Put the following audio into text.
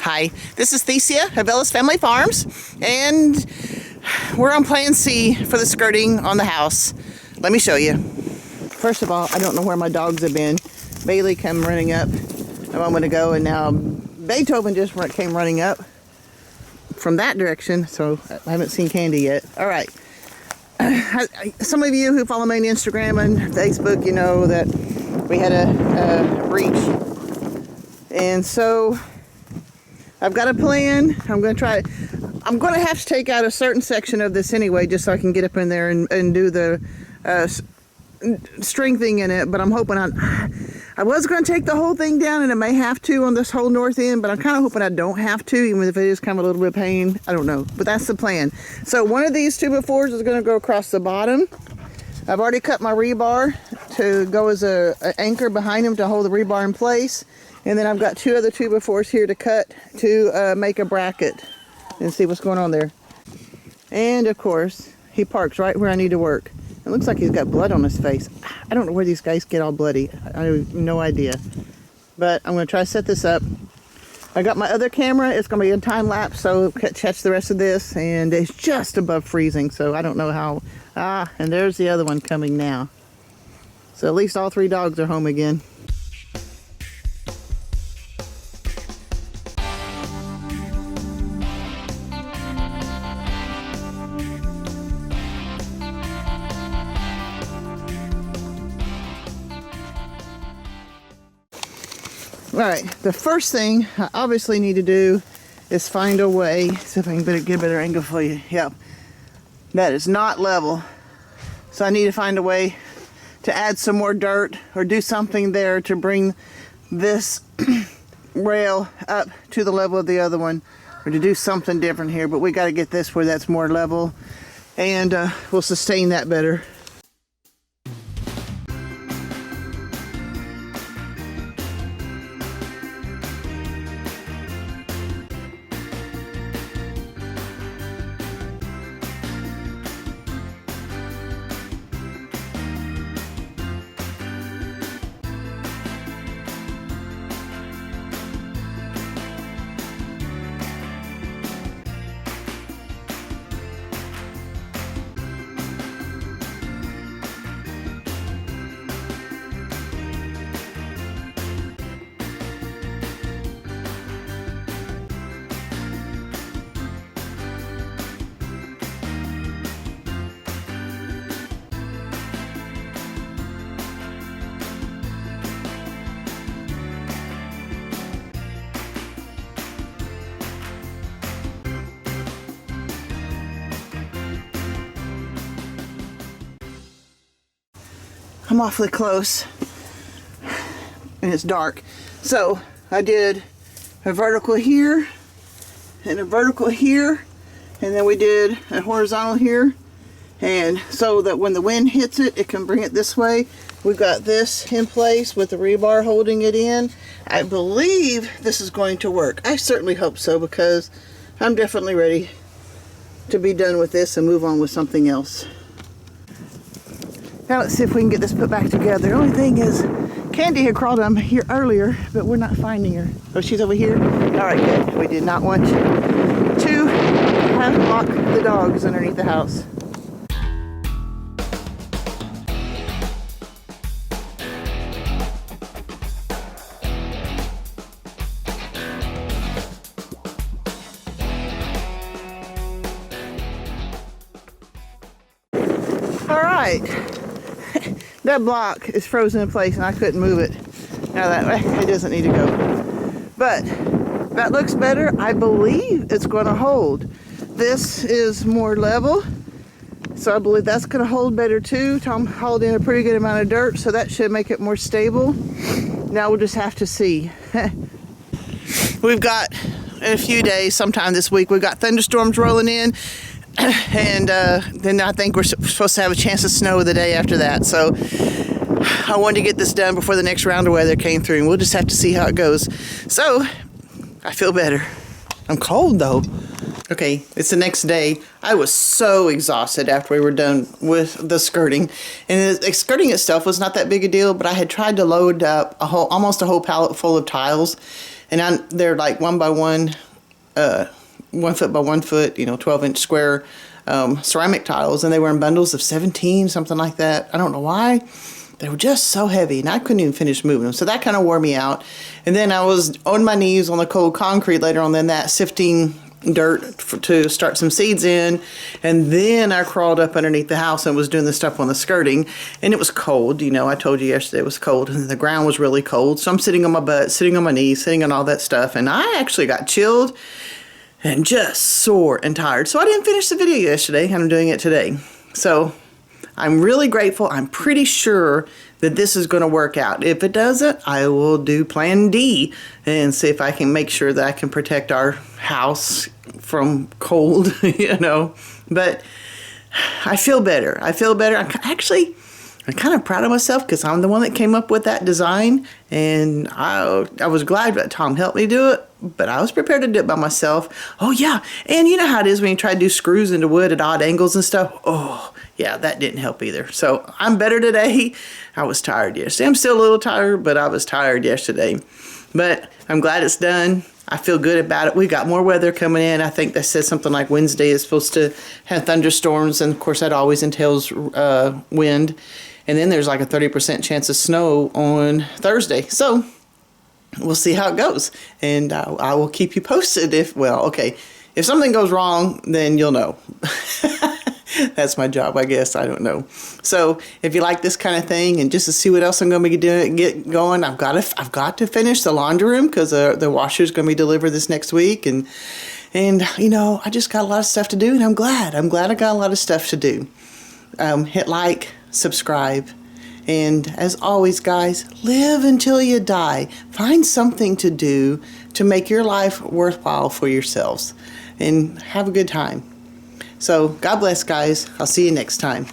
Hi, this is Thesia of Ellis Family Farms, and we're on plan C for the skirting on the house. Let me show you. First of all, I don't know where my dogs have been. Bailey came running up a moment ago, and now Beethoven just came running up from that direction, so I haven't seen Candy yet. All right. Some of you who follow me on Instagram and Facebook, you know that we had a breach. And so I've got a plan. I'm going to try it. I'm going to have to take out a certain section of this anyway, just so I can get up in there and do the strengthening in it. But I'm hoping I was going to take the whole thing down, and I may have to on this whole north end, but I'm kind of hoping I don't have to, even if it is kind of a little bit of pain. I don't know, but that's the plan. So one of these 2x4s is going to go across the bottom. I've already cut my rebar to go as an anchor behind them to hold the rebar in place. And then I've got two other 2x4s here to cut to make a bracket and see what's going on there. And of course, he parks right where I need to work. It looks like he's got blood on his face. I don't know where these guys get all bloody. I have no idea. But I'm going to try to set this up. I got my other camera. It's going to be in time lapse, so catch the rest of this. And it's just above freezing, so I don't know how. And there's the other one coming now. So at least all three dogs are home again. All right, the first thing I obviously need to do is find a way, see if I can get a better angle for you. Yep, that is not level. So I need to find a way to add some more dirt or do something there to bring this rail up to the level of the other one, or to do something different here. But we got to get this where that's more level, and we'll sustain that better. I'm awfully close, and it's dark. So I did a vertical here, and a vertical here, and then we did a horizontal here. And so that when the wind hits it, it can bring it this way. We've got this in place with the rebar holding it in. I believe this is going to work. I certainly hope so, because I'm definitely ready to be done with this and move on with something else. Now let's see if we can get this put back together. The only thing is, Candy had crawled on here earlier, but we're not finding her. Oh, she's over here? All right, good. We did not want to have lock the dogs underneath the house. All right. That block is frozen in place and I couldn't move it. Now that way, it doesn't need to go. But that looks better. I believe it's going to hold. This is more level, so I believe that's going to hold better too. Tom hauled in a pretty good amount of dirt, so that should make it more stable. Now we'll just have to see. We've got, in a few days, sometime this week, we've got thunderstorms rolling in. And then I think we're supposed to have a chance of snow the day after that. So I wanted to get this done before the next round of weather came through, and we'll just have to see how it goes. So I feel better. I'm cold though. Okay, it's the next day. I was so exhausted after we were done with the skirting. And the skirting itself was not that big a deal, but I had tried to load up almost a whole pallet full of tiles. And they're like 1 by 1, 1 foot by 1 foot, 12-inch square ceramic tiles, and they were in bundles of 17, something like that. I don't know why. They were just so heavy, and I couldn't even finish moving them. So that kind of wore me out. And then I was on my knees on the cold concrete later on than that, sifting dirt to start some seeds in. And then I crawled up underneath the house and was doing the stuff on the skirting. And it was cold. I told you yesterday it was cold, and the ground was really cold. So I'm sitting on my butt, sitting on my knees, sitting on all that stuff. And I actually got chilled and just sore and tired. So I didn't finish the video yesterday, and I'm doing it today. So I'm really grateful. I'm pretty sure that this is going to work out. If it doesn't, I will do plan D and see if I can make sure that I can protect our house from cold, But I feel better. I'm kind of proud of myself because I'm the one that came up with that design, and I was glad that Tom helped me do it, but I was prepared to do it by myself. Oh yeah, and you know how it is when you try to do screws into wood at odd angles and stuff. Oh yeah, that didn't help either. So I'm better today. I was tired yesterday. I'm still a little tired, but I was tired yesterday. But I'm glad it's done. I feel good about it. We got more weather coming in. I think they said something like Wednesday is supposed to have thunderstorms, and of course that always entails wind. And then there's like a 30% chance of snow on Thursday. So we'll see how it goes. And I will keep you posted if something goes wrong, then you'll know. That's my job, I guess. I don't know. So if you like this kind of thing, and just to see what else I'm going to be doing, get going, I've got to finish the laundry room because the washer is going to be delivered this next week. And I just got a lot of stuff to do, and I'm glad I got a lot of stuff to do. Hit like, subscribe, and as always, guys, live until you die. Find something to do to make your life worthwhile for yourselves, and have a good time. So God bless, guys. I'll see you next time.